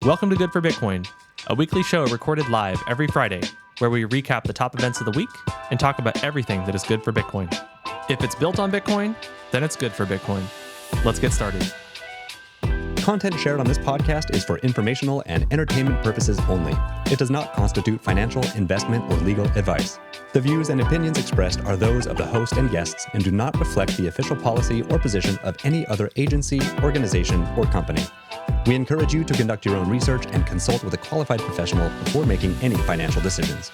Welcome to Good for Bitcoin, a weekly show recorded live every Friday where we recap the top events of the week and talk about everything that is good for Bitcoin. If it's built on Bitcoin, then it's good for Bitcoin. Let's get started. Content shared on this podcast is for informational and entertainment purposes only. It does not constitute financial, investment, or legal advice. The views and opinions expressed are those of the host and guests and do not reflect the official policy or position of any other agency, organization, or company. We encourage you to conduct your own research and consult with a qualified professional before making any financial decisions.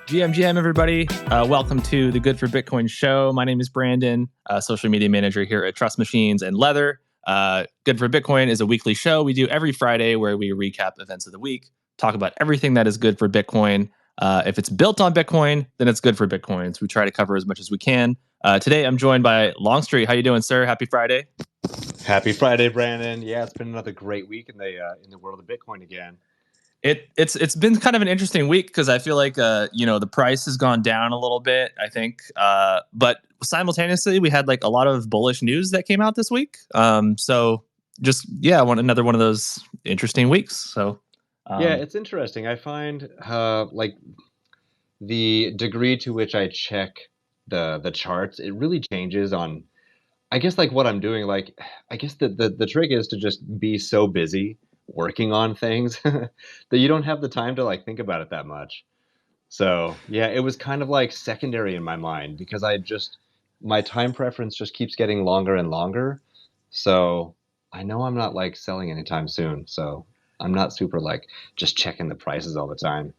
GM, everybody. Welcome to the Good for Bitcoin show. My name is Brandon, social media manager here at Trust Machines and Leather. Good for Bitcoin is a weekly show we do every Friday where we recap events of the week, talk about everything that is good for Bitcoin. If it's built on Bitcoin, then it's good for Bitcoin. So we try to cover as much as we can. Today, I'm joined by Longstreet. How you doing, sir? Happy Friday. Happy Friday, Brandon. Yeah, it's been another great week in the world of Bitcoin again. It's been kind of an interesting week because I feel like the price has gone down a little bit, I think, but simultaneously we had like a lot of bullish news that came out this week. So just another one of those interesting weeks. So it's interesting. I find like the degree to which I check the charts, it really changes on, I guess, like what I'm doing. Like, I guess the trick is to just be so busy working on things that you don't have the time to like think about it that much. So yeah, it was kind of like secondary in my mind because my time preference just keeps getting longer and longer. So I know I'm not like selling anytime soon. So I'm not super like just checking the prices all the time.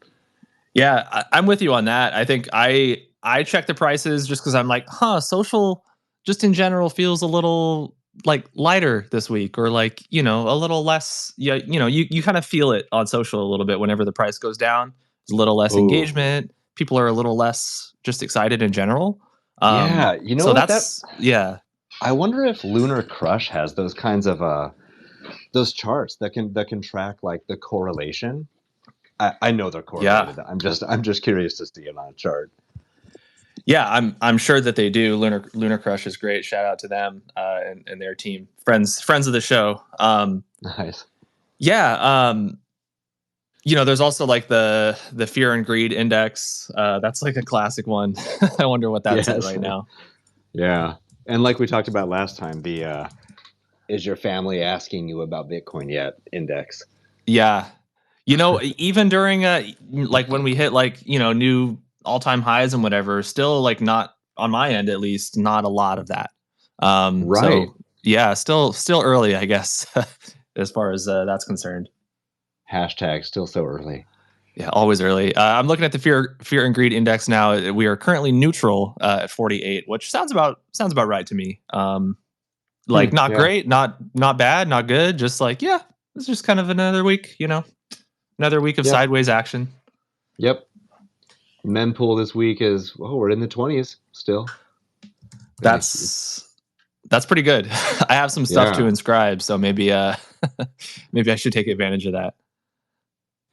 Yeah, I'm with you on that. I think I check the prices just because I'm like, social just in general feels a little like lighter this week, or like, a little less. You kind of feel it on social a little bit whenever the price goes down. There's a little less engagement. People are a little less just excited in general. Yeah, you know so what? Yeah. I wonder if Lunar Crush has those kinds of those charts that can track like the correlation. I know they're correlated. Yeah. I'm just curious to see it on a chart. Yeah, I'm sure that they do. Lunar Crush is great. Shout out to them and their team, friends of the show. Nice. Yeah. There's also like the Fear and Greed Index. That's like a classic one. I wonder what that's at right now. Yeah, and like we talked about last time, the is your family asking you about Bitcoin yet index. Yeah. Even during like when we hit like, new all-time highs and whatever, still like not on my end, at least not a lot of that. Right. So yeah, still early, I guess, as far as that's concerned. Hashtag still so early. Yeah, always early. I'm looking at the fear and greed index now. We are currently neutral at 48, which sounds about right to me. Not great, not bad, not good. Just like, yeah, it's just kind of another week, another week of sideways action. Yep. Mempool this week is, we're in the 20s still. That's pretty good. I have some stuff to inscribe, so maybe maybe I should take advantage of that.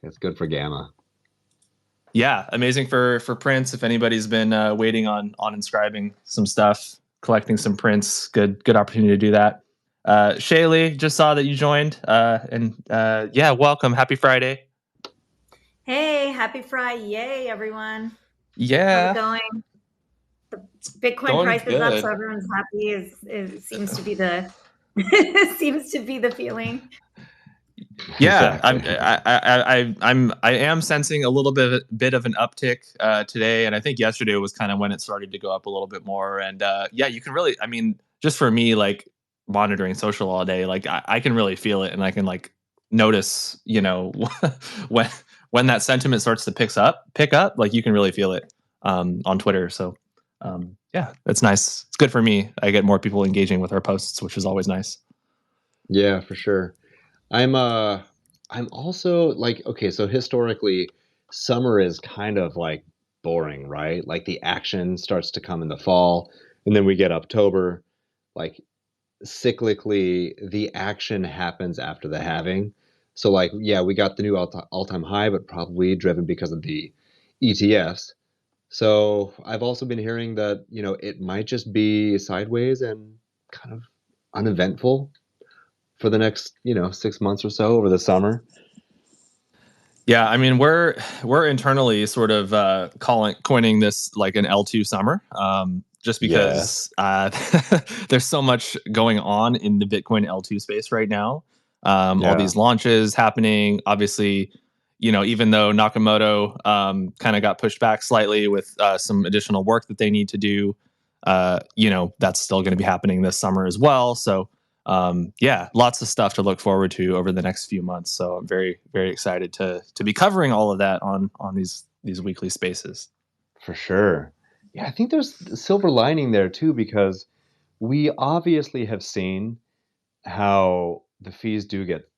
It's good for Gamma. Yeah, amazing for prints. If anybody's been waiting on inscribing some stuff, collecting some prints, good opportunity to do that. Shaylee, just saw that you joined, and welcome. Happy Friday. Hey, happy Friday. Yay, everyone. Yeah. How's it going? The Bitcoin price is up, so everyone's happy. It seems to be the feeling. Yeah, exactly. I am sensing a little bit of an uptick today, and I think yesterday was kind of when it started to go up a little bit more. And you can really, just for me, like monitoring social all day, like I can really feel it, and I can like notice, when that sentiment starts to pick up, like you can really feel it on Twitter. So that's nice. It's good for me. I get more people engaging with our posts, which is always nice. Yeah, for sure. I'm also like, okay, so historically summer is kind of like boring, right? Like the action starts to come in the fall, and then we get October. Like cyclically the action happens after the halving. So like, yeah, we got the new all-time high, but probably driven because of the ETFs. So I've also been hearing that, it might just be sideways and kind of uneventful. for the next 6 months or so over the summer. Yeah, I mean we're internally sort of coining this like an L2 summer, just because there's so much going on in the Bitcoin L2 space right now. All these launches happening, obviously, even though Nakamoto kind of got pushed back slightly with some additional work that they need to do, that's still going to be happening this summer as well. So lots of stuff to look forward to over the next few months. So I'm very, very excited to be covering all of that on these weekly spaces. For sure. Yeah, I think there's a silver lining there too, because we obviously have seen how the fees do get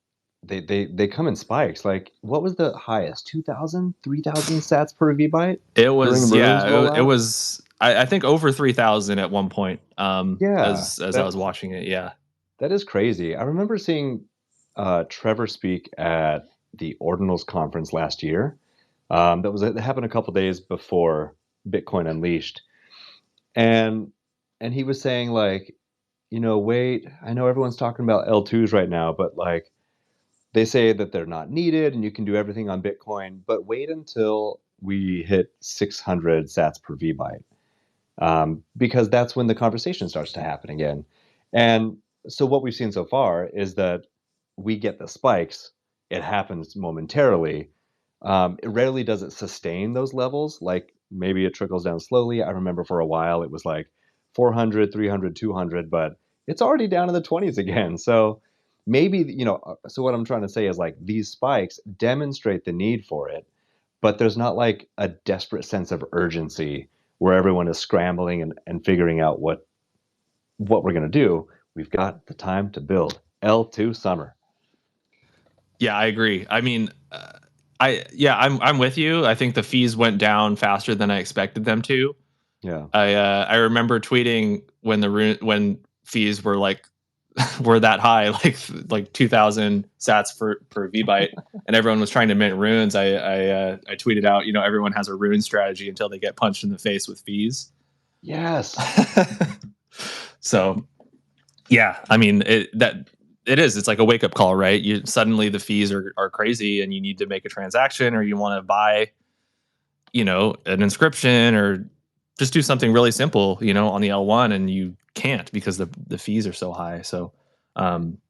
they come in spikes. Like, what was the highest? 2,000, 3,000 sats per VByte? It was rollout? it was I think over 3,000 at one point. As I was watching it, yeah. That is crazy. I remember seeing Trevor speak at the Ordinals conference last year. That happened a couple days before Bitcoin Unleashed, and he was saying like, wait, I know everyone's talking about L2s right now, but like they say that they're not needed and you can do everything on Bitcoin, but wait until we hit 600 sats per VByte, because that's when the conversation starts to happen again. And so what we've seen so far is that we get the spikes. It happens momentarily. It rarely does it sustain those levels. Like maybe it trickles down slowly. I remember for a while it was like 400, 300, 200, but it's already down in the 20s again. So maybe, so what I'm trying to say is like these spikes demonstrate the need for it, but there's not like a desperate sense of urgency where everyone is scrambling and figuring out what we're going to do. We've got the time to build. L2 summer. Yeah, I agree. I mean, I'm with you. I think the fees went down faster than I expected them to. Yeah. I remember tweeting when fees were like were that high, like 2,000 sats per VByte, and everyone was trying to mint runes. I tweeted out, everyone has a rune strategy until they get punched in the face with fees. Yes. So, yeah, I mean it's like a wake up call, right? Suddenly the fees are crazy, and you need to make a transaction, or you want to buy, an inscription, or just do something really simple, on the L1, and you can't because the fees are so high. So,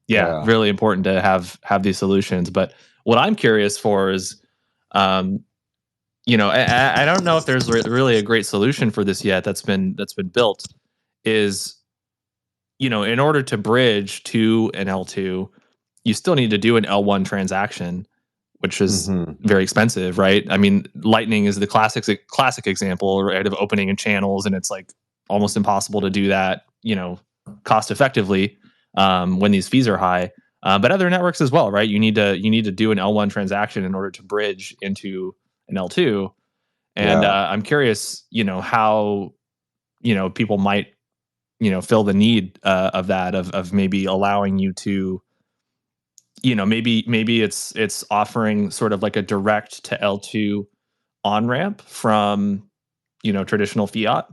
really important to have these solutions. But what I'm curious for is, I don't know if there's really a great solution for this yet that's been built. Is, in order to bridge to an L2, you still need to do an L1 transaction, which is very expensive, right? I mean, Lightning is the classic example, right, of opening in channels, and it's like almost impossible to do that, cost effectively when these fees are high. But other networks as well, right? You need to do an L1 transaction in order to bridge into an L2. And I'm curious, how people might fill the need of that, of maybe allowing you to, maybe it's offering sort of like a direct to L2 on ramp from, traditional fiat,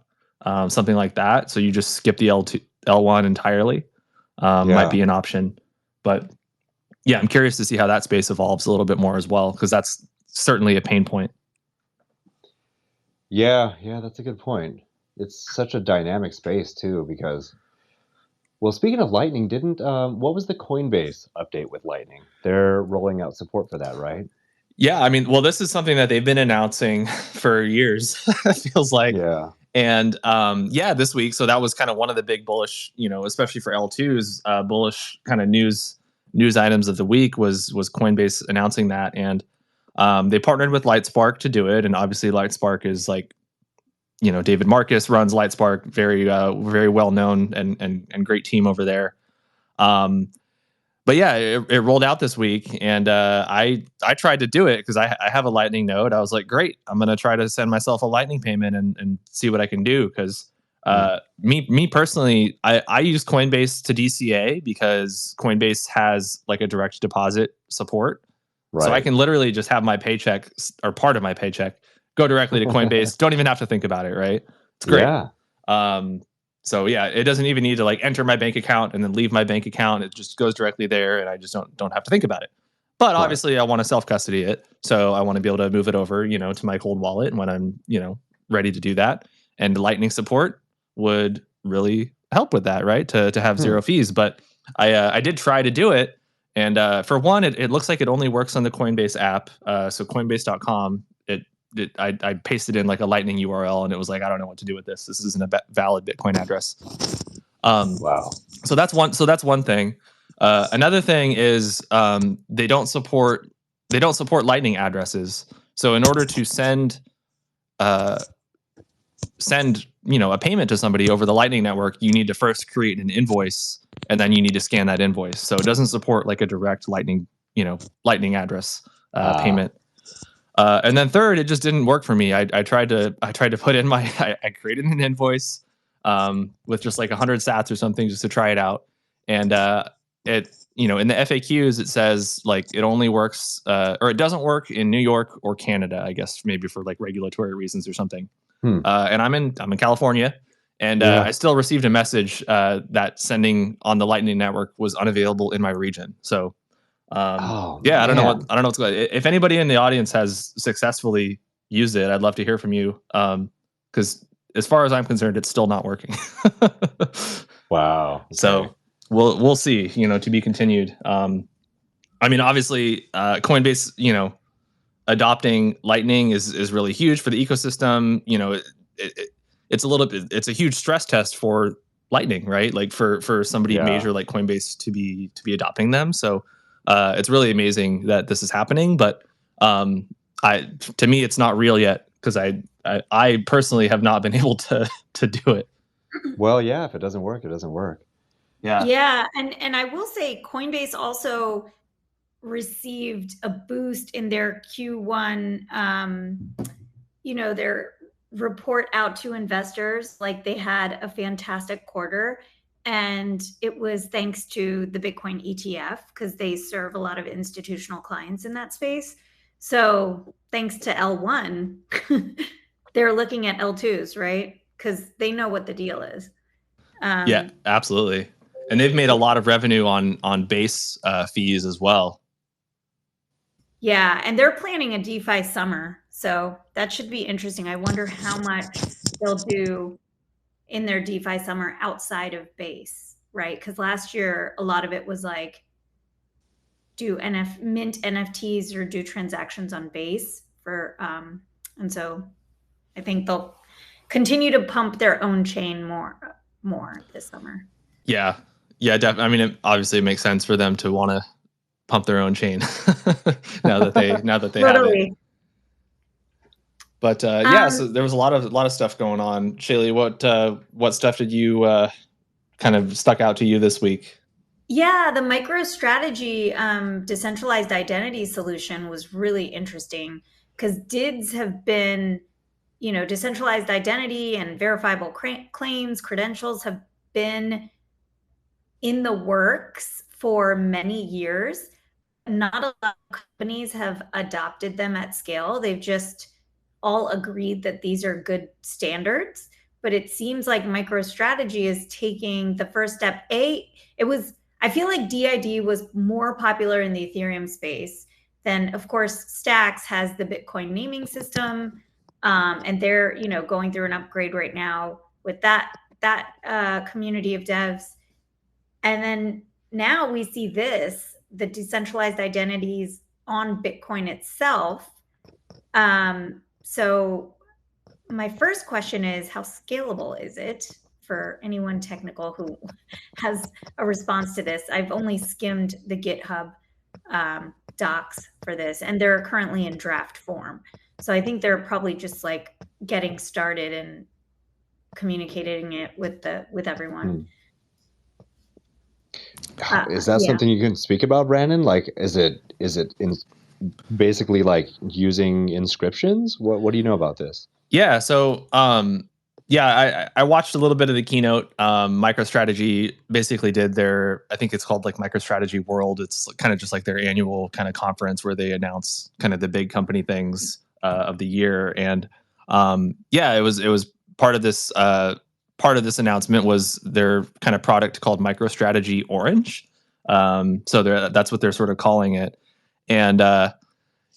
something like that. So you just skip the L1 entirely. Might be an option, but yeah, I'm curious to see how that space evolves a little bit more as well, because that's certainly a pain point. Yeah, that's a good point. It's such a dynamic space too, because, well, speaking of Lightning, what was the Coinbase update with Lightning? They're rolling out support for that, right? Yeah, I mean, well, this is something that they've been announcing for years, it feels like. Yeah. And this week, so that was kind of one of the big bullish, especially for L2s, bullish kind of news items of the week was Coinbase announcing that. And they partnered with LightSpark to do it. And obviously LightSpark is like, David Marcus runs LightSpark, very very well known and great team over there. But yeah, it rolled out this week, and I tried to do it because I have a Lightning node. I was like, great, I'm gonna try to send myself a Lightning payment and see what I can do. Because me personally, I use Coinbase to DCA because Coinbase has like a direct deposit support, so I can literally just have my paycheck or part of my paycheck go directly to Coinbase. Don't even have to think about it, right? It's great. Yeah. So yeah, it doesn't even need to like enter my bank account and then leave my bank account. It just goes directly there, and I just don't have to think about it. But obviously, I want to self custody it, so I want to be able to move it over, to my cold wallet when I'm, ready to do that. And Lightning support would really help with that, right? To have zero fees. But I did try to do it, and for one, it looks like it only works on the Coinbase app. So Coinbase.com, I pasted in like a Lightning URL, and it was like, I don't know what to do with this. This isn't a valid Bitcoin address. Wow. So that's one thing. Another thing is they don't support Lightning addresses. So in order to send a payment to somebody over the Lightning network, you need to first create an invoice, and then you need to scan that invoice. So it doesn't support like a direct Lightning address payment. And then third, it just didn't work for me. I tried to put in I created an invoice with just like 100 sats or something just to try it out. And it, in the FAQs, it says like it only works or it doesn't work in New York or Canada, I guess maybe for like regulatory reasons or something. And I'm in California, and I still received a message that sending on the Lightning network was unavailable in my region. So I don't know what's going on. If anybody in the audience has successfully used it, I'd love to hear from you. Because as far as I'm concerned, it's still not working. Wow. Okay. So we'll see, to be continued. Obviously, Coinbase, adopting Lightning is really huge for the ecosystem. It's a huge stress test for Lightning, right? Like for somebody major like Coinbase to be adopting them. So it's really amazing that this is happening, but to me, it's not real yet because I personally have not been able to do it. Well, yeah, if it doesn't work, it doesn't work. Yeah, and I will say Coinbase also received a boost in their Q1, their report out to investors. Like they had a fantastic quarter, and it was thanks to the Bitcoin ETF because they serve a lot of institutional clients in that space. So thanks to L1, they're looking at L2s, right? Because they know what the deal is. Yeah, absolutely. And they've made a lot of revenue on base fees as well. Yeah, and they're planning a DeFi summer, so that should be interesting. I wonder how much they'll do in their DeFi summer outside of base, right? Because last year, a lot of it was like mint NFTs or do transactions on base and so I think they'll continue to pump their own chain more this summer. Yeah, definitely. It obviously makes sense for them to want to pump their own chain now that they have it. But so there was a lot of stuff going on. Shaylee, what stuff did you kind of stuck out to you this week? Yeah, the MicroStrategy decentralized identity solution was really interesting because DIDs have been, decentralized identity and verifiable claims, credentials have been in the works for many years. Not a lot of companies have adopted them at scale. They've just all agreed that these are good standards. But it seems like MicroStrategy is taking the first step. I feel like DID was more popular in the Ethereum space than, of course, Stacks has the Bitcoin naming system, and they're going through an upgrade right now with that community of devs. And then now we see the decentralized identities on Bitcoin itself. So my first question is, how scalable is it for anyone technical who has a response to this? I've only skimmed the GitHub docs for this, and they're currently in draft form. So I think they're probably just like getting started and communicating it with everyone. Is that something you can speak about, Brandon? Like, is it basically like using inscriptions? What do you know about this? Yeah. So, I watched a little bit of the keynote. MicroStrategy basically did I think it's called like MicroStrategy World. It's kind of just like their annual kind of conference where they announce kind of the big company things of the year. And it was part of this part of this announcement was their kind of product called MicroStrategy Orange. So that's what they're sort of calling it. And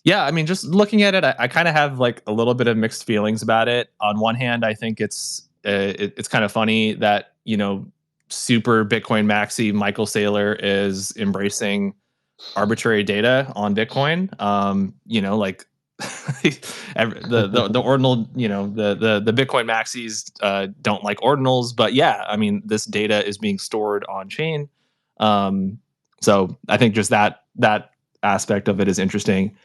yeah, I mean, just looking at it, I kind of have like a little bit of mixed feelings about it. On one hand, I think it's kind of funny that, super Bitcoin maxi Michael Saylor is embracing arbitrary data on Bitcoin. Like the ordinal, the Bitcoin maxis don't like ordinals, but yeah, I mean, this data is being stored on chain. So I think just that aspect of it is interesting.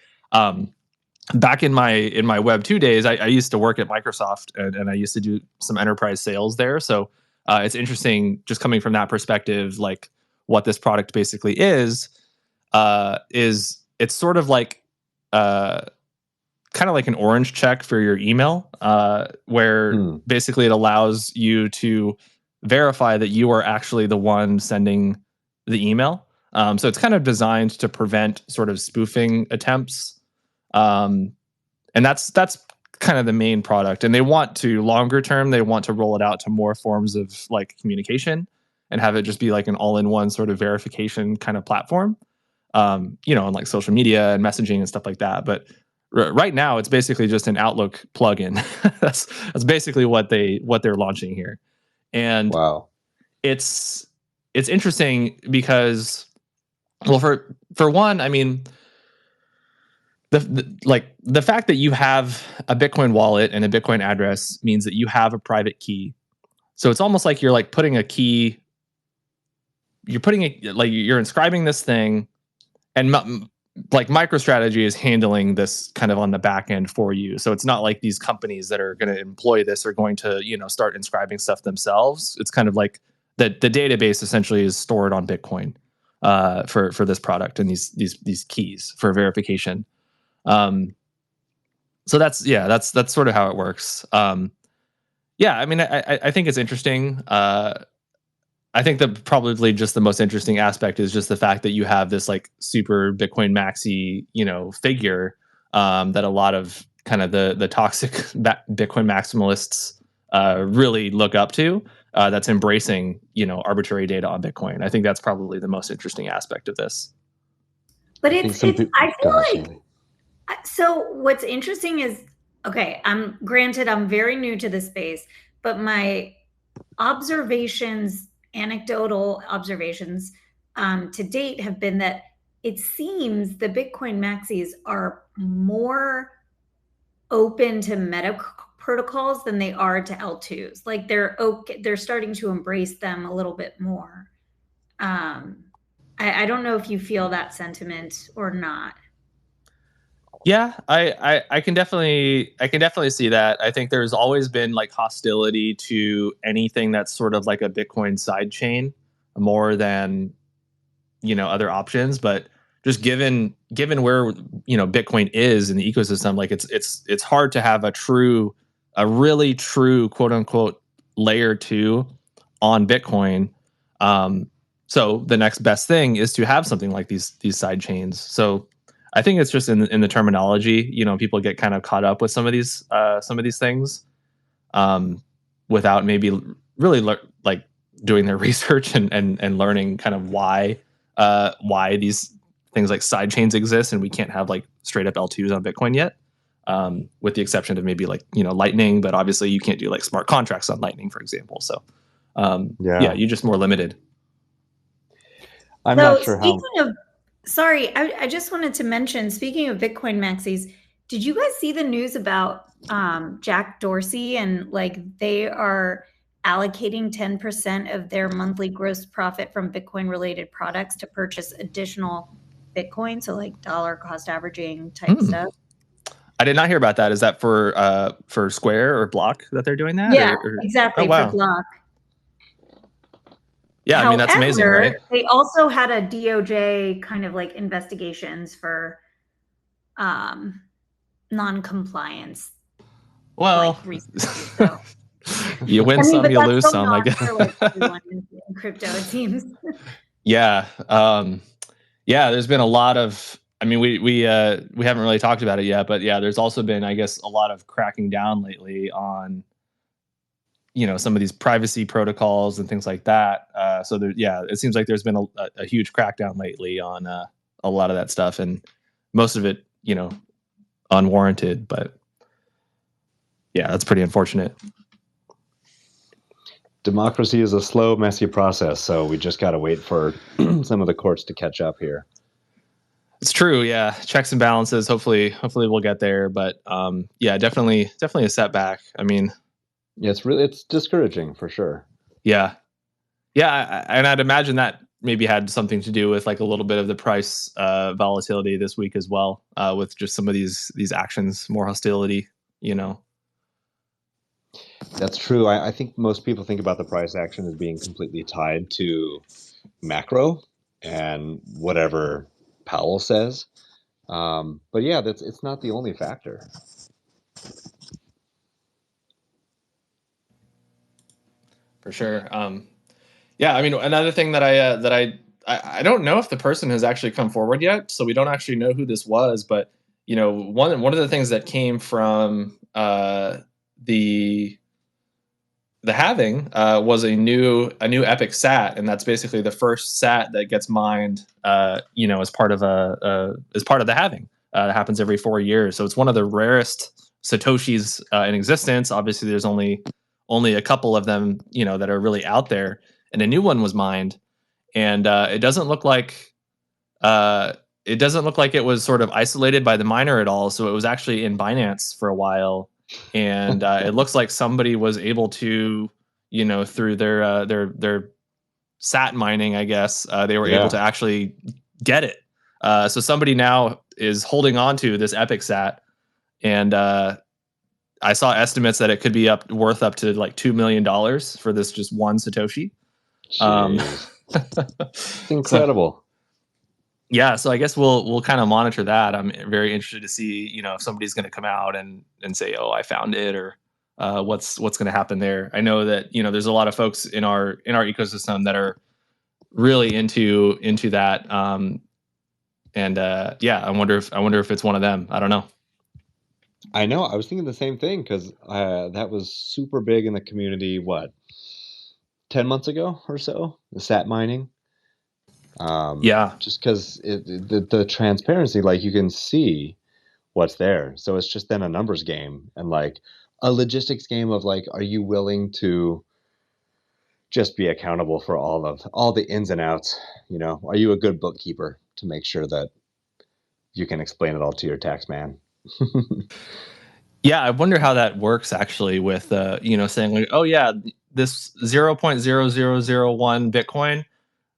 Back in my Web 2 days, I used to work at Microsoft and I used to do some enterprise sales there. So it's interesting just coming from that perspective, like what this product basically is it's sort of like kind of like an orange check for your email, where basically it allows you to verify that you are actually the one sending the email. So it's kind of designed to prevent sort of spoofing attempts. And that's kind of the main product. And they want to longer term, they want to roll it out to more forms of like communication and have it just be like an all-in-one sort of verification kind of platform. On like social media and messaging and stuff like that. But right now, it's basically just an Outlook plugin. that's basically what they're launching here. And wow, it's interesting because, well, for one, I mean, the fact that you have a Bitcoin wallet and a Bitcoin address means that you have a private key. So it's almost like you're like putting a key. You're inscribing this thing. And like MicroStrategy is handling this kind of on the back end for you. So it's not like these companies that are going to employ this are going to, start inscribing stuff themselves. It's kind of like the database essentially is stored on Bitcoin for this product and these keys for verification. So that's sort of how it works. Yeah, I mean, I think it's interesting. I think that probably just the most interesting aspect is just the fact that you have this like super Bitcoin maxi, figure that a lot of kind of the toxic Bitcoin maximalists really look up to. That's embracing, arbitrary data on Bitcoin. I think that's probably the most interesting aspect of this. But I feel like, so what's interesting is, okay, I'm very new to this space, but my anecdotal observations to date have been that it seems the Bitcoin maxis are more open to meta protocols than they are to L2s. Like they're starting to embrace them a little bit more. I don't know if you feel that sentiment or not. Yeah, I can definitely see that. I think there's always been like hostility to anything that's sort of like a Bitcoin side chain more than other options. But just given where Bitcoin is in the ecosystem, like it's hard to have a really true quote unquote layer 2 on Bitcoin. So the next best thing is to have something like these side chains. So I think it's just in the terminology, people get kind of caught up with some of these things without maybe really like doing their research and learning kind of why these things like side chains exist and we can't have like straight up L2s on Bitcoin yet, with the exception of maybe like Lightning, but obviously you can't do like smart contracts on Lightning, for example. So yeah, you're just more limited. I'm not sure how. Sorry, I just wanted to mention, speaking of Bitcoin maxis, did you guys see the news about Jack Dorsey and like they are allocating 10% of their monthly gross profit from Bitcoin related products to purchase additional Bitcoin? So like dollar cost averaging type stuff. I did not hear about that. Is that for Square or Block that they're doing that? Yeah, exactly. Oh, wow. For Block. Yeah, however, I mean, that's amazing, right? They also had a DOJ kind of like investigations for non-compliance. Well, like recently, so. You win some, you lose some, I guess. For like everyone in crypto, it seems. Yeah. Yeah, there's been a lot of, I mean, we haven't really talked about it yet, but yeah, there's also been, I guess, a lot of cracking down lately on some of these privacy protocols and things like that. So it seems like there's been a huge crackdown lately on a lot of that stuff, and most of it, unwarranted. But yeah, that's pretty unfortunate. Democracy is a slow, messy process, so we just got to wait for some of the courts to catch up here. It's true, yeah. Checks and balances. Hopefully we'll get there. But yeah, definitely a setback. I mean, yeah, it's discouraging for sure. Yeah, and I'd imagine that maybe had something to do with like a little bit of the price volatility this week as well, with just some of these actions, more hostility. That's true. I think most people think about the price action as being completely tied to macro and whatever Powell says. But yeah, it's not the only factor. For sure. Yeah, I mean, another thing that I don't know if the person has actually come forward yet, so we don't actually know who this was. But one of the things that came from the halving was a new epic sat, and that's basically the first sat that gets mined as part of the halving. It happens every 4 years, so it's one of the rarest satoshis in existence. Obviously there's only a couple of them that are really out there, and a new one was mined, and it doesn't look like it was sort of isolated by the miner at all. So it was actually in Binance for a while, and it looks like somebody was able to, through their sat mining, I guess, they were able to actually get it. So somebody now is holding on to this epic sat, and I saw estimates that it could be worth up to like $2 million for this just one satoshi. It's incredible. Yeah, so I guess we'll kind of monitor that. I'm very interested to see, if somebody's going to come out and say, "Oh, I found it," or what's going to happen there. I know that there's a lot of folks in our ecosystem that are really into that. I wonder if it's one of them. I don't know. I know. I was thinking the same thing because that was super big in the community. 10 months ago or so, the sat mining. Just because the transparency, like you can see what's there. So it's just then a numbers game and like a logistics game of like, are you willing to just be accountable for all the ins and outs? Are you a good bookkeeper to make sure that you can explain it all to your tax man? Yeah, I wonder how that works actually with saying like, oh yeah, this 0.0001 Bitcoin,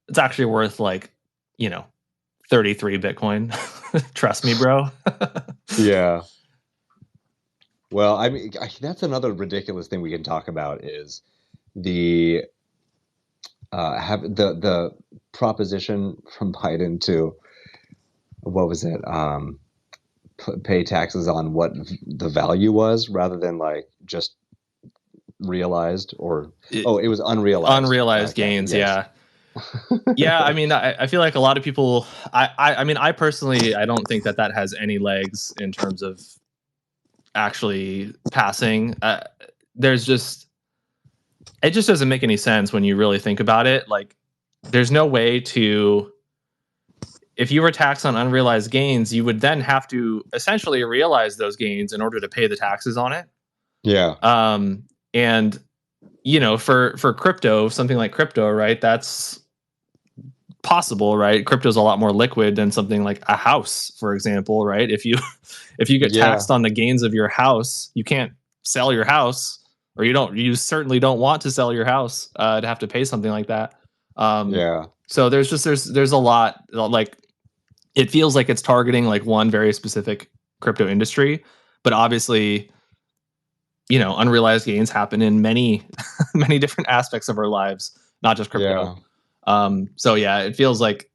it's actually worth like 33 Bitcoin. Trust me, bro. Yeah. Well, I mean, that's another ridiculous thing we can talk about is the the proposition from Biden to, what was it? Pay taxes on what the value was rather than like just realized it was unrealized gains. Yes. Yeah. I mean, I feel like a lot of people, I mean, I personally, I don't think that has any legs in terms of actually passing. It just doesn't make any sense when you really think about it. Like, there's no way to, if you were taxed on unrealized gains, you would then have to essentially realize those gains in order to pay the taxes on it. Yeah. And for crypto, something like crypto, right? That's possible, right? Crypto is a lot more liquid than something like a house, for example, right? If you get taxed on the gains of your house, you can't sell your house, or you certainly don't want to sell your house to have to pay something like that. So there's a lot, like, it feels like it's targeting like one very specific crypto industry, but obviously, unrealized gains happen in many many different aspects of our lives, not just crypto. So yeah, it feels like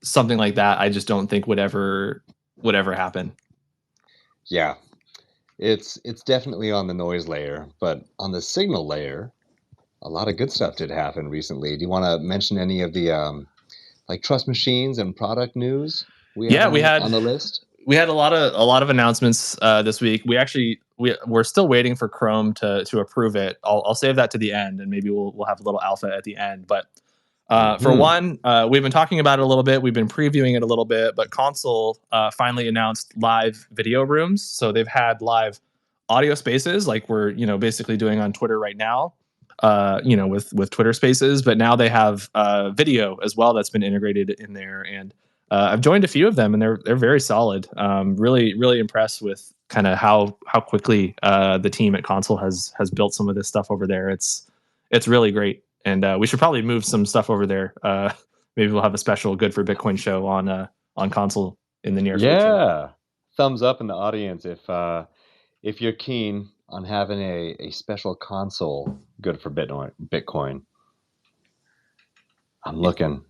something like that I just don't think would ever happen. Yeah, it's definitely on the noise layer, but on the signal layer, a lot of good stuff did happen recently. Do you want to mention any of the like Trust Machines and product news we had on the list? We had a lot of announcements this week. We actually we're still waiting for Chrome to approve it. I'll save that to the end, and maybe we'll have a little alpha at the end. But for one, we've been talking about it a little bit. We've been previewing it a little bit, but Console finally announced live video rooms. So they've had live audio spaces, like we're basically doing on Twitter right now, with Twitter Spaces. But now they have video as well that's been integrated in there, and I've joined a few of them, and they're very solid. Really, really impressed with kind of how quickly the team at Console has built some of this stuff over there. It's really great. And we should probably move some stuff over there. Maybe we'll have a special Good for Bitcoin show on Console in the near future. Yeah, thumbs up in the audience if you're keen on having a special Console Good for Bitcoin. I'm looking.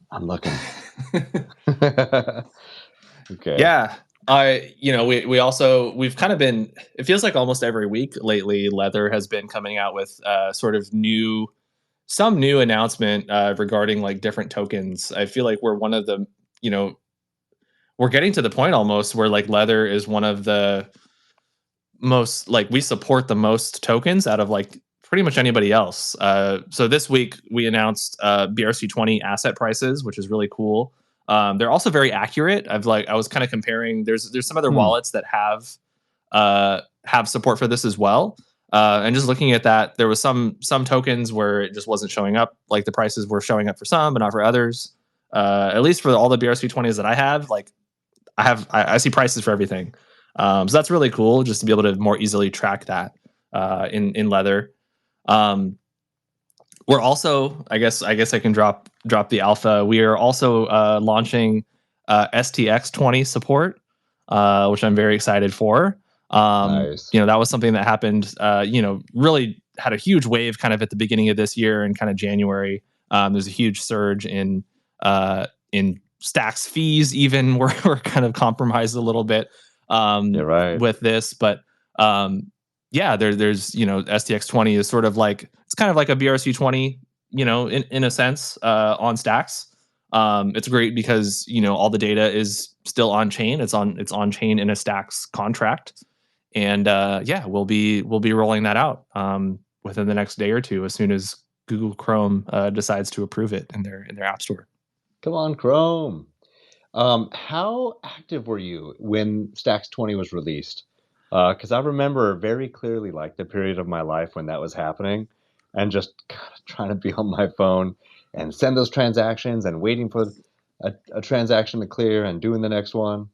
Okay. Yeah. We've kind of been, it feels like almost every week lately, Leather has been coming out with sort of some new announcement regarding like different tokens. I feel like we're one of the, we're getting to the point almost where like Leather is one of the most, like, we support the most tokens out of like pretty much anybody else. So this week we announced BRC20 asset prices, which is really cool. They're also very accurate. I was kind of comparing, there's some other wallets that have support for this as well. And just looking at that, there was some tokens where it just wasn't showing up. Like the prices were showing up for some, but not for others. At least for all the BRC20s that I have, like I see prices for everything. So that's really cool, just to be able to more easily track that in Leather. We're also, I guess I can drop the alpha. We are also launching STX20 support, which I'm very excited for. Nice. That was something that happened, really had a huge wave kind of at the beginning of this year in kind of January. There's a huge surge in Stacks fees, even were kind of compromised a little bit with this. But there's STX20 is sort of like, it's kind of like a BRC20, in a sense, on Stacks. It's great because all the data is still on chain. It's on chain in a Stacks contract, and we'll be rolling that out within the next day or two, as soon as Google Chrome decides to approve it in their app store. Come on, Chrome. How active were you when Stacks 20 was released? Because I remember very clearly like the period of my life when that was happening, and just kind of trying to be on my phone and send those transactions and waiting for a transaction to clear and doing the next one.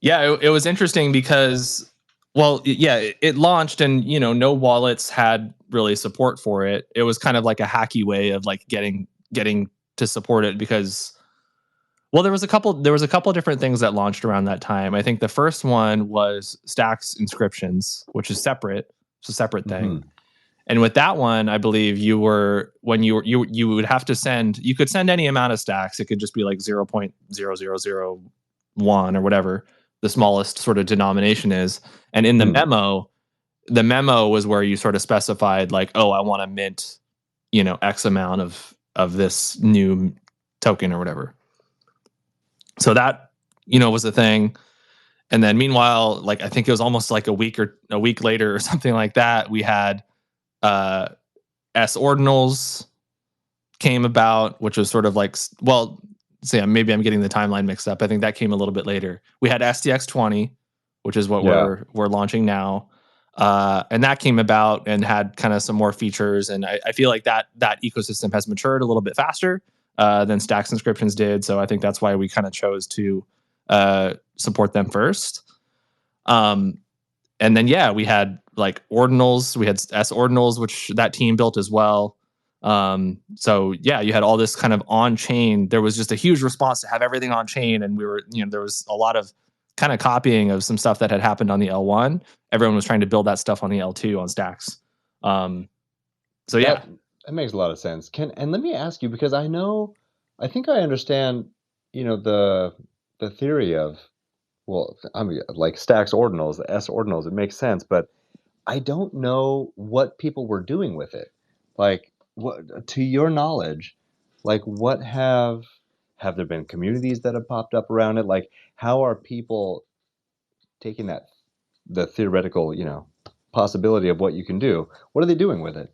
Yeah, it was interesting because, it launched and, no wallets had really support for it. It was kind of like a hacky way of like getting to support it because, there was a couple different things that launched around that time. I think the first one was Stacks inscriptions, which is separate. It's a separate thing. And with that one, I believe you would have to send, you could send any amount of stacks. It could just be like 0.0001 or whatever the smallest sort of denomination is. And in the memo was where you sort of specified like, oh, I want to mint, X amount of this new token or whatever. So that, was the thing. And then meanwhile, like, I think it was almost like a week later or something like that, we had S ordinals came about, which was sort of like, maybe I'm getting the timeline mixed up. I think that came a little bit later. We had STX20, which is what we're launching now. And that came about and had kind of some more features. And I feel like that ecosystem has matured a little bit faster than Stacks inscriptions did. So I think that's why we kind of chose to support them first. And then, we had like ordinals. We had S ordinals, which that team built as well. So you had all this kind of on chain. There was just a huge response to have everything on chain. And we were, there was a lot of kind of copying of some stuff that had happened on the L1. Everyone was trying to build that stuff on the L2 on Stacks. That makes a lot of sense. And let me ask you, because I think I understand, the theory of, like Stacks ordinals, the S ordinals, it makes sense, but I don't know what people were doing with it. Like, what, to your knowledge, like what have there been communities that have popped up around it? Like, how are people taking the theoretical, possibility of what you can do. What are they doing with it?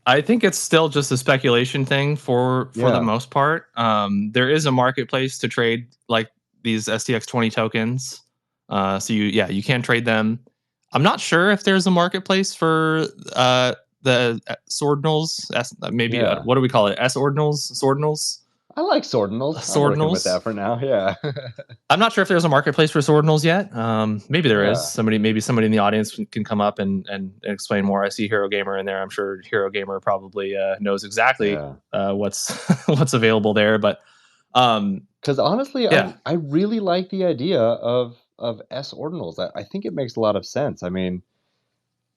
I think it's still just a speculation thing for the Yeah. most part. There is a marketplace to trade like these STX20 tokens. So you can trade them. I'm not sure if there's a marketplace for the Swordinals. Maybe Yeah. what do we call it? S ordinals, Swordinals, I like Swordinals. I'm working with that for now. Yeah. I'm not sure if there's a marketplace for Swordinals yet. Maybe there is. Yeah. Maybe somebody in the audience can come up and explain more. I see Hero Gamer in there. I'm sure Hero Gamer probably knows exactly what's what's available there. But because honestly, yeah, I really like the idea of S ordinals. I think it makes a lot of sense. I mean,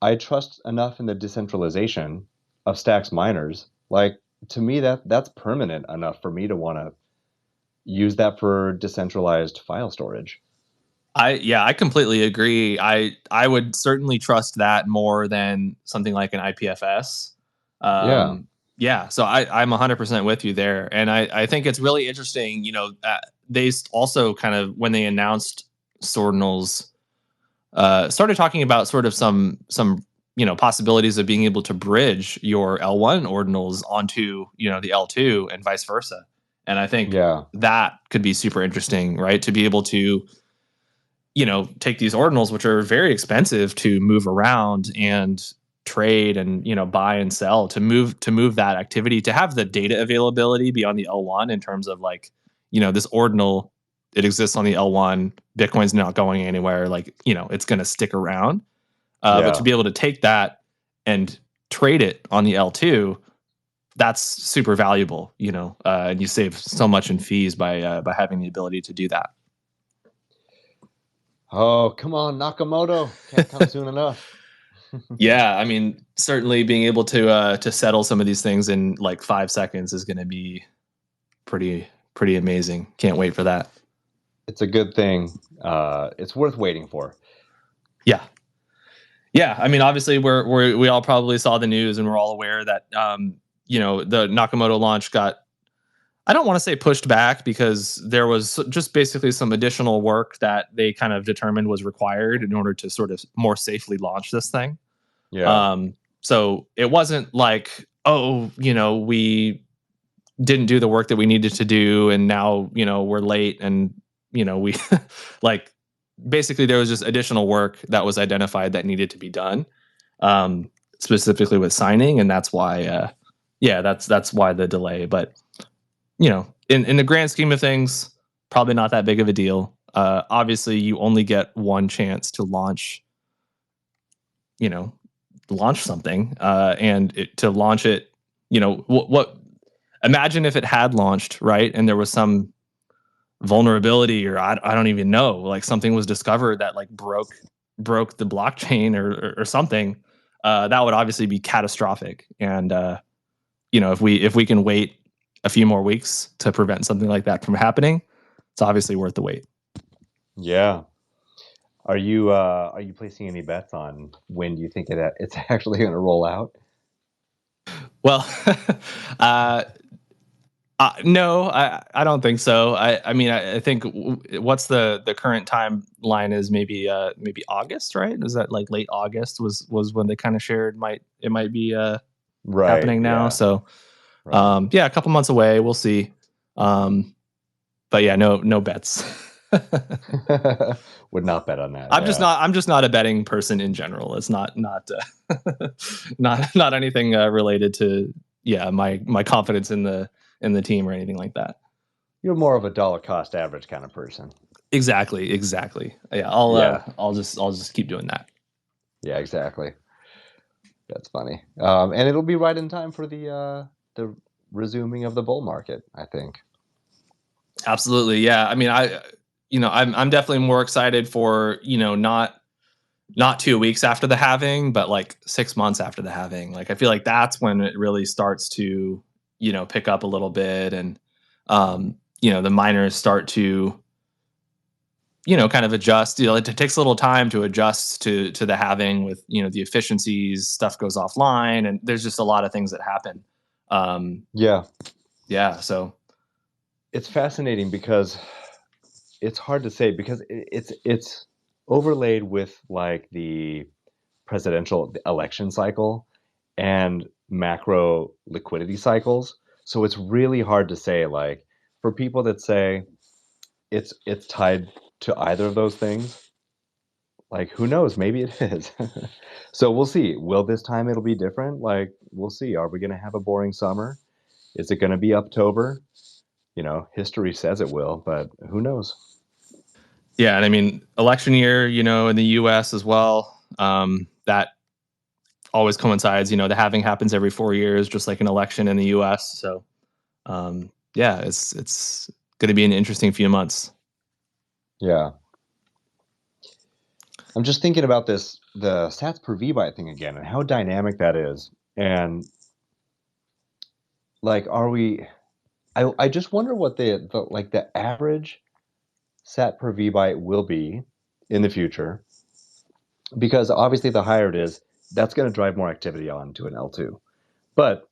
I trust enough in the decentralization of Stacks miners. Like, to me, that's permanent enough for me to want to use that for decentralized file storage. I completely agree. I would certainly trust that more than something like an IPFS. Yeah. Yeah, so I'm 100% with you there, and I think it's really interesting. They also kind of, when they announced Ordinals, started talking about sort of some possibilities of being able to bridge your L1 ordinals onto the L2 and vice versa. And I think that could be super interesting, right? To be able to take these ordinals, which are very expensive to move around and trade and buy and sell, to move that activity, to have the data availability be on the L1 in terms of like this ordinal, it exists on the L1, Bitcoin's not going anywhere, like it's going to stick around, but to be able to take that and trade it on the L2, that's super valuable, and you save so much in fees by having the ability to do that. Oh, come on, Nakamoto. Can't come soon enough. Yeah, I mean, certainly being able to settle some of these things in like 5 seconds is going to be pretty amazing. Can't wait for that. It's a good thing. It's worth waiting for. Yeah. I mean, obviously, we all probably saw the news and we're all aware that the Nakamoto launch got, I don't want to say pushed back, because there was just basically some additional work that they kind of determined was required in order to sort of more safely launch this thing. Yeah. So it wasn't like, oh, we didn't do the work that we needed to do, and now, we're late, and, we like, basically there was just additional work that was identified that needed to be done, specifically with signing. And that's why, that's why the delay. But, in the grand scheme of things, probably not that big of a deal. Obviously you only get one chance to launch something, and to launch it, what imagine if it had launched, right, and there was some vulnerability, or I don't even know, like something was discovered that like broke the blockchain or something, that would obviously be catastrophic. And if we can wait a few more weeks to prevent something like that from happening, it's obviously worth the wait. Yeah. Are you placing any bets on when do you think it's actually going to roll out? Well, no, I don't think so. I mean, I think what's the current timeline is maybe August, right? Is that like late August was when they kind of shared it might be happening now. So a couple months away, we'll see. But yeah, no bets. Would not bet on that. I'm just not a betting person in general. It's not not anything related to my confidence in the team or anything like that. You're more of a dollar cost average kind of person. Exactly. Yeah, I'll just keep doing that. Yeah, exactly. That's funny. And it'll be right in time for the resuming of the bull market, I think. Absolutely. Yeah. I mean, I'm definitely more excited for, not 2 weeks after the halving, but like 6 months after the halving. Like, I feel like that's when it really starts to, pick up a little bit, and, the miners start to, kind of adjust. It takes a little time to adjust to the halving with, the efficiencies, stuff goes offline, and there's just a lot of things that happen. So it's fascinating because it's hard to say, because it's overlaid with like the presidential election cycle and macro liquidity cycles. So it's really hard to say, like, for people that say it's tied to either of those things, like, who knows? Maybe it is. So we'll see. Will this time it'll be different? Like, we'll see. Are we going to have a boring summer? Is it going to be Uptober? You know, history says it will, but who knows? Yeah, and I mean, election year, you know, in the U.S. as well. That always coincides. You know, the halving happens every 4 years, just like an election in the U.S. So, yeah, it's going to be an interesting few months. Yeah. I'm just thinking about the sats per vbyte thing again and how dynamic that is. And like, I just wonder what the average sat per vbyte will be in the future, because obviously the higher it is, that's going to drive more activity onto an L2. But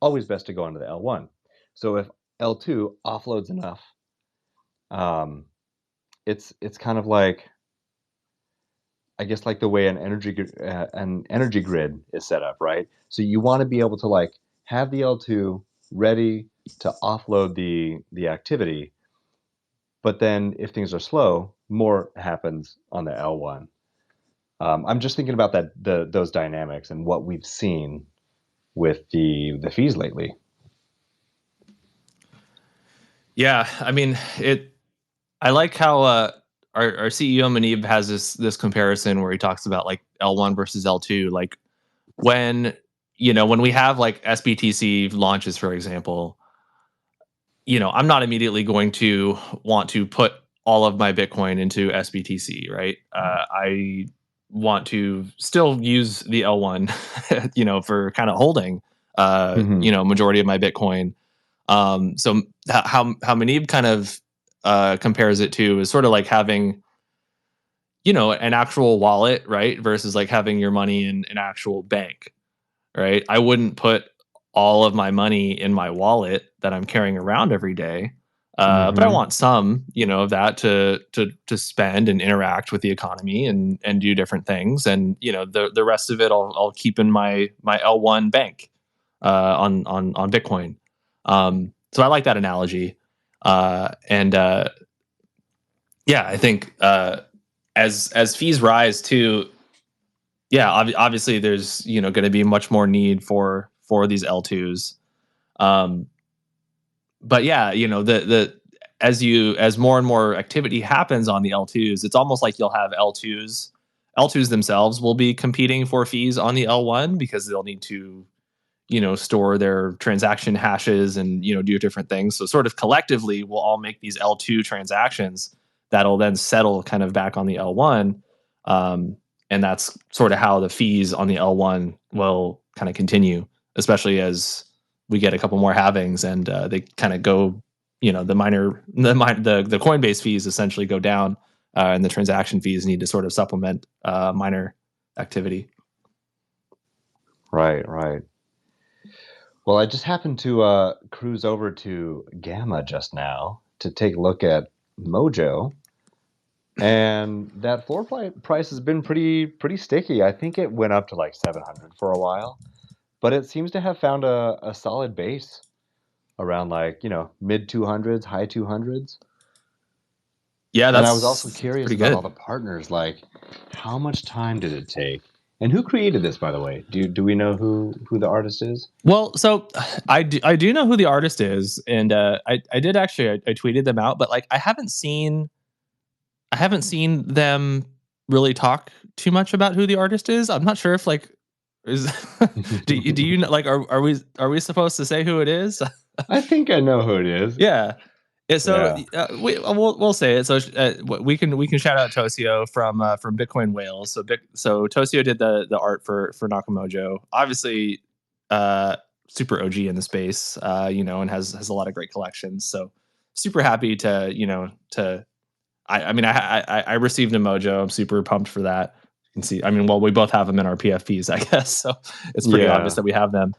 always best to go onto the L1. So if L2 offloads enough, it's kind of like, I guess, like the way an energy grid is set up, right? So you want to be able to like have the L2 ready to offload the activity, but then if things are slow, more happens on the L1. I'm just thinking about those dynamics and what we've seen with the fees lately. Yeah, I mean, I like how our CEO Manib has this comparison where he talks about like L1 versus L2. Like when we have like SBTC launches, for example, I'm not immediately going to want to put all of my Bitcoin into SBTC, right? I want to still use the L1, for kind of holding, majority of my Bitcoin. So how Manib kind of compares it to is sort of like having, an actual wallet, right? Versus like having your money in an actual bank, right? I wouldn't put all of my money in my wallet that I'm carrying around every day. But I want some, of that to spend and interact with the economy and do different things. And, the rest of it I'll keep in my L1 bank on Bitcoin. So I like that analogy. Yeah, I think as fees rise too, yeah, obviously there's going to be much more need for these L2s. But yeah, as more and more activity happens on the L2s, it's almost like you'll have L2s. L2s themselves will be competing for fees on the L1 because they'll need to store their transaction hashes and do different things. So sort of collectively, we'll all make these L2 transactions that'll then settle kind of back on the L1. And that's sort of how the fees on the L1 will kind of continue, especially as we get a couple more halvings and they kind of go, the Coinbase fees essentially go down, and the transaction fees need to sort of supplement miner activity. Right. Well, I just happened to cruise over to Gamma just now to take a look at Mojo. And that floor price has been pretty sticky. I think it went up to like 700 for a while, but it seems to have found a solid base around like, mid 200s, high 200s. Yeah, and I was also curious about all the partners. Like, how much time did it take? And who created this, by the way? Do we know who the artist is? Well, so I do know who the artist is, and I did actually I tweeted them out, but like I haven't seen them really talk too much about who the artist is. I'm not sure if like is do you know, like are we supposed to say who it is? I think I know who it is. Yeah. So we'll say it. So we can shout out Tosio from Bitcoin Whales. So Tosio did the art for Nakamojo. Obviously, super OG in the space, and has a lot of great collections. So super happy to I received a Mojo. I'm super pumped for that. You can see. I mean, well, we both have them in our PFPs, I guess. So it's pretty obvious that we have them.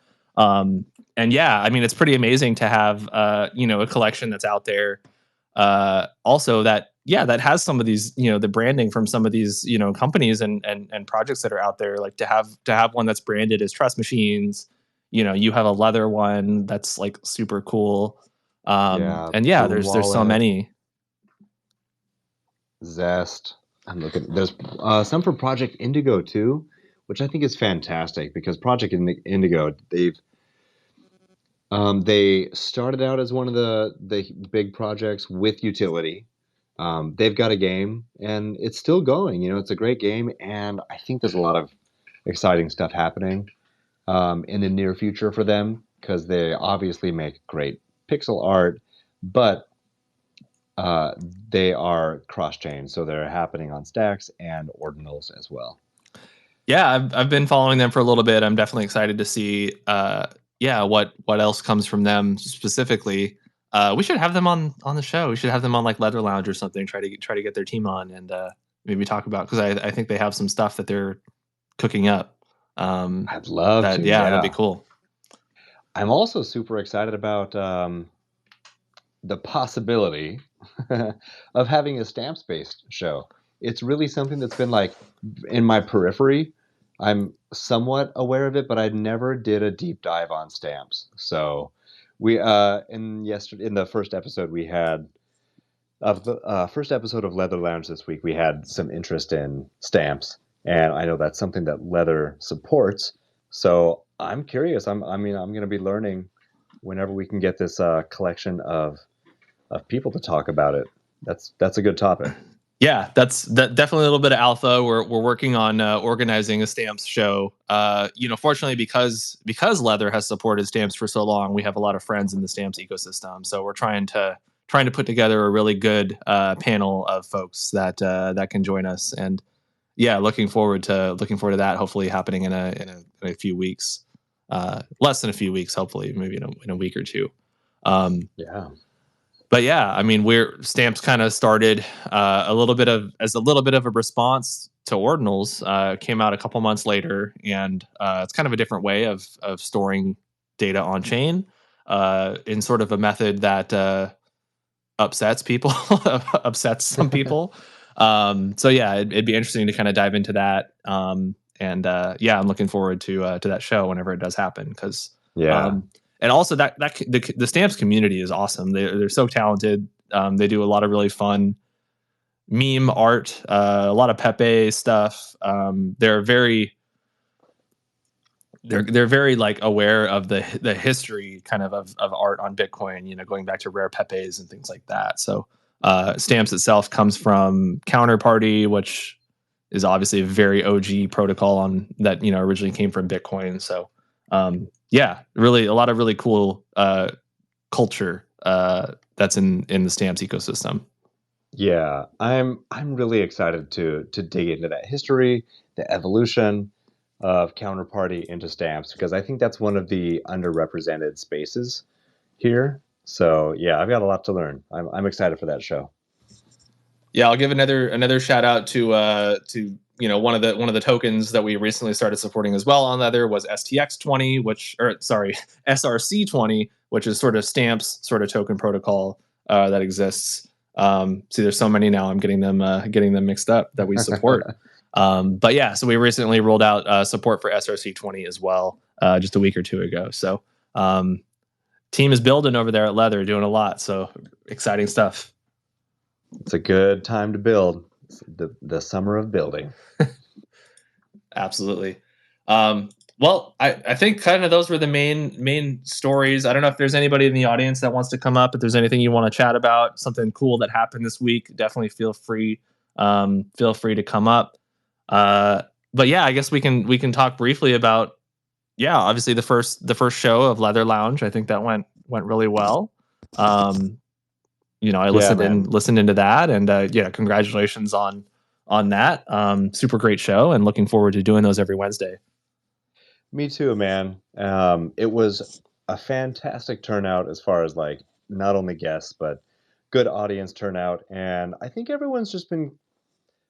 And yeah, I mean, it's pretty amazing to have, a collection that's out there. Also that, that has some of these, the branding from some of these, companies and projects that are out there, like to have one that's branded as Trust Machines. You have a leather one that's like super cool. And yeah, Boon there's so Wallet, many. Zest. I'm looking. There's some for Project Indigo too, which I think is fantastic because Project Indigo, they started out as one of the big projects with utility. They've got a game and it's still going. It's a great game, and I think there's a lot of exciting stuff happening in the near future for them because they obviously make great pixel art, but uh, they are cross-chain, so they're happening on stacks and ordinals as well. Yeah, I've been following them for a little bit. I'm definitely excited to see what else comes from them specifically. We should have them on the show. We should have them on like Leather Lounge or something. Try to get their team on and maybe talk about, because I think they have some stuff that they're cooking up. I'd love to. That'd be Yeah, cool. I'm also super excited about the possibility of having a stamps-based show. It's really something that's been like in my periphery. I'm somewhat aware of it, but I never did a deep dive on stamps. So we in the first episode we had of the first episode of Leather Lounge this week, we had some interest in stamps, and I know that's something that Leather supports. So I'm curious. I'm going to be learning whenever we can get this collection of people to talk about it. That's a good topic. Yeah, that's definitely a little bit of alpha. We're working on organizing a stamps show. Fortunately, because Leather has supported stamps for so long, we have a lot of friends in the stamps ecosystem. So we're trying to put together a really good panel of folks that can join us. And yeah, looking forward to that. Hopefully, happening in a few weeks, less than a few weeks. Hopefully, maybe in a week or two. Yeah. But yeah, I mean, stamps kind of started a little bit of a response to ordinals. Came out a couple months later, and it's kind of a different way of storing data on chain in sort of a method that upsets people, upsets some people. So yeah, it'd be interesting to kind of dive into that. And yeah, I'm looking forward to that show whenever it does happen, because Yeah. and also the stamps community is awesome. They're so talented. They do a lot of really fun meme art, a lot of Pepe stuff. They're very like aware of the history kind of art on Bitcoin, going back to rare Pepes and things like that. So stamps itself comes from Counterparty, which is obviously a very OG protocol on that, originally came from Bitcoin. So yeah, really a lot of really cool culture that's in the stamps ecosystem. Yeah. I'm really excited to dig into that history, the evolution of Counterparty into stamps, because I think that's one of the underrepresented spaces here. So yeah, I've got a lot to learn. I'm excited for that show. Yeah, I'll give another shout out to one of the tokens that we recently started supporting as well on Leather was STX20, SRC20, which is sort of stamps sort of token protocol that exists. See, there's so many now. I'm getting them mixed up that we support. But yeah, so we recently rolled out support for SRC20 as well, just a week or two ago. So team is building over there at Leather, doing a lot. So exciting stuff. It's a good time to build. It's the summer of building. Absolutely. Well, I think kind of those were the main stories. I don't know if there's anybody in the audience that wants to come up. If there's anything you want to chat about, something cool that happened this week, definitely feel free to come up. But yeah, I guess we can talk briefly about, obviously the first show of Leather Lounge. I think that went really well. I listened into that, and congratulations on that. Super great show, and looking forward to doing those every Wednesday. Me too, man. It was a fantastic turnout as far as like not only guests but good audience turnout, and I think everyone's just been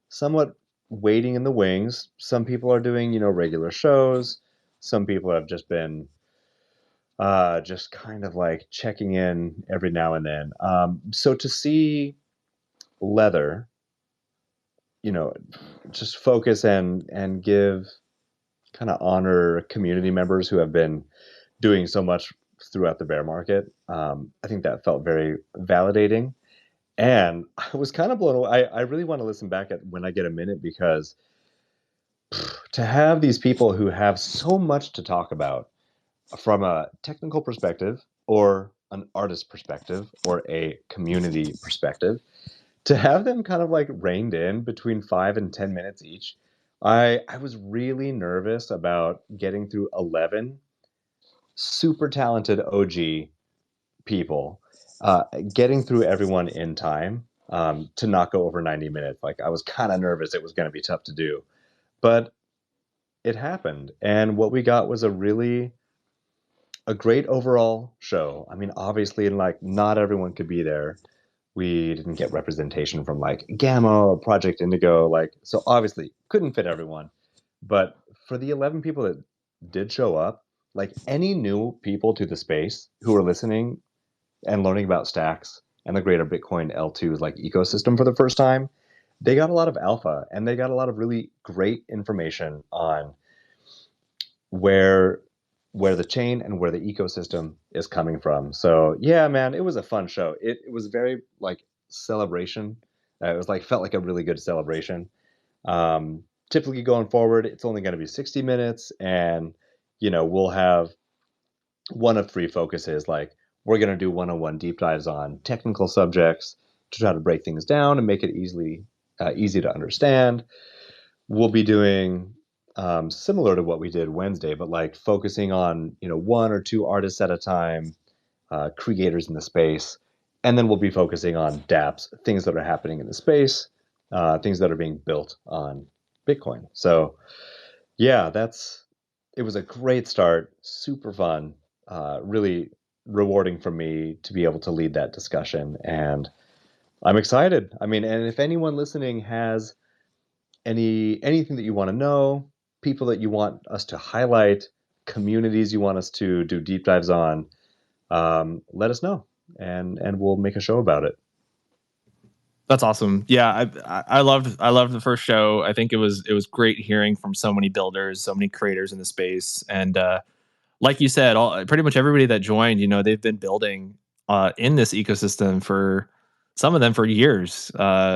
somewhat waiting in the wings. Some people are doing, regular shows. Some people have just been just kind of like checking in every now and then. So to see Leather, just focus and give kind of honor community members who have been doing so much throughout the bear market. I think that felt very validating. And I was kind of blown away. I really want to listen back at when I get a minute, because to have these people who have so much to talk about from a technical perspective or an artist perspective or a community perspective, to have them kind of like reined in between 5 and 10 minutes each. I was really nervous about getting through 11 super talented OG people, getting through everyone in time, to not go over 90 minutes. Like, I was kind of nervous it was going to be tough to do, but it happened. And what we got was a great overall show. I mean, obviously, like, not everyone could be there. We didn't get representation from like Gamma or Project Indigo, like, so obviously couldn't fit everyone. But for the 11 people that did show up, like, any new people to the space who were listening and learning about stacks and the greater Bitcoin L2's like ecosystem for the first time, they got a lot of alpha, and they got a lot of really great information on where the chain and where the ecosystem is coming from. So yeah, man, it was a fun show. It was very like celebration. It was like, felt like a really good celebration. Typically going forward, it's only going to be 60 minutes, and we'll have one of three focuses. Like, we're going to do one-on-one deep dives on technical subjects to try to break things down and make it easy to understand. We'll be doing similar to what we did Wednesday, but like focusing on one or two artists at a time, creators in the space, and then we'll be focusing on dApps, things that are happening in the space, things that are being built on Bitcoin. So yeah, it was a great start, super fun, really rewarding for me to be able to lead that discussion, and I'm excited. I mean, and if anyone listening has anything that you want to know, people that you want us to highlight, communities you want us to do deep dives on, let us know, and we'll make a show about it. That's awesome. Yeah, I loved the first show. I think it was great hearing from so many builders, so many creators in the space, and like you said, pretty much everybody that joined, they've been building in this ecosystem for some of them for years.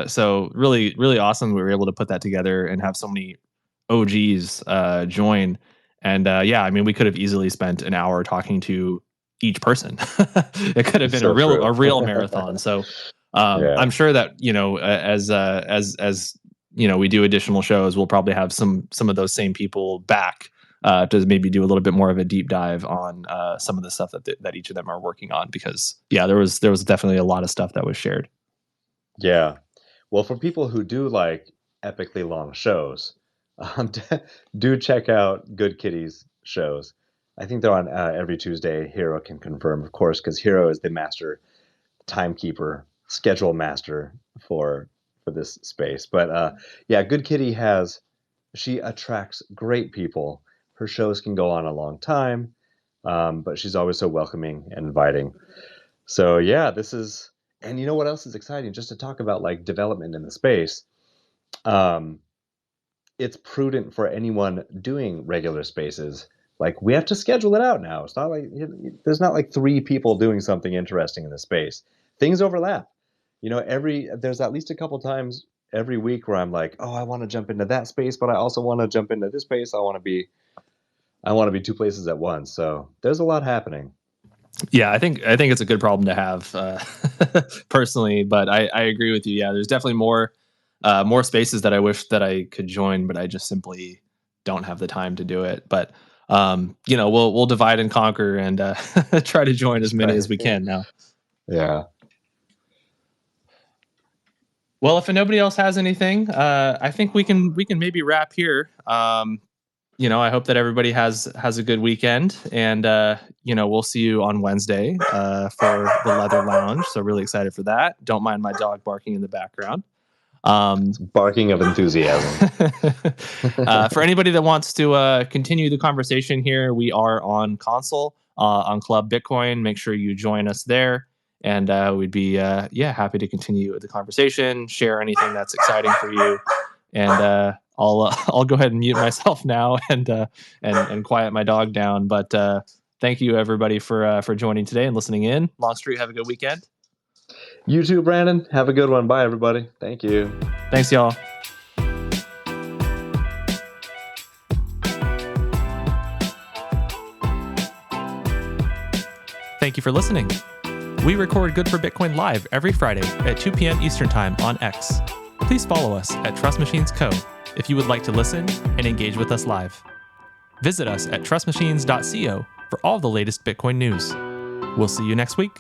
So really, really awesome. We were able to put that together and have so many OGs join. And yeah, I mean, we could have easily spent an hour talking to each person. It could have been So a real marathon. So Yeah. I'm sure that as we do additional shows, we'll probably have some of those same people back to maybe do a little bit more of a deep dive on some of the stuff that each of them are working on, because yeah, there was definitely a lot of stuff that was shared. Yeah. Well, for people who do like epically long shows, do check out Good Kitty's shows. I think they're on every Tuesday. Hero can confirm, of course, because Hero is the master timekeeper, schedule master for this space. But yeah, Good Kitty she attracts great people. Her shows can go on a long time, but she's always so welcoming and inviting. So yeah, and you know what else is exciting? Just to talk about like development in the space. It's prudent for anyone doing regular spaces. Like, we have to schedule it out now. It's not like there's not like three people doing something interesting in the space. Things overlap. There's at least a couple times every week where I'm like, oh, I want to jump into that space, but I also want to jump into this space. I want to be two places at once. So there's a lot happening. Yeah, I think it's a good problem to have personally, but I agree with you. Yeah, there's definitely more spaces that I wish that I could join, but I just simply don't have the time to do it. But we'll divide and conquer and try to join as many as we can now. Yeah. Well, if nobody else has anything, I think we can maybe wrap here. I hope that everybody has a good weekend, and we'll see you on Wednesday for the Leather Lounge. So really excited for that. Don't mind my dog barking in the background. It's barking of enthusiasm. For anybody that wants to continue the conversation here, we are on console on Club Bitcoin. Make sure you join us there. And we'd be happy to continue the conversation, share anything that's exciting for you. And I'll go ahead and mute myself now and quiet my dog down. But thank you everybody for joining today and listening in. Longstreet, have a good weekend. You too, Brandon. Have a good one. Bye, everybody. Thank you. Thanks, y'all. Thank you for listening. We record Good for Bitcoin live every Friday at 2 p.m. Eastern Time on X. Please follow us at Trust Machines Co. if you would like to listen and engage with us live. Visit us at trustmachines.co for all the latest Bitcoin news. We'll see you next week.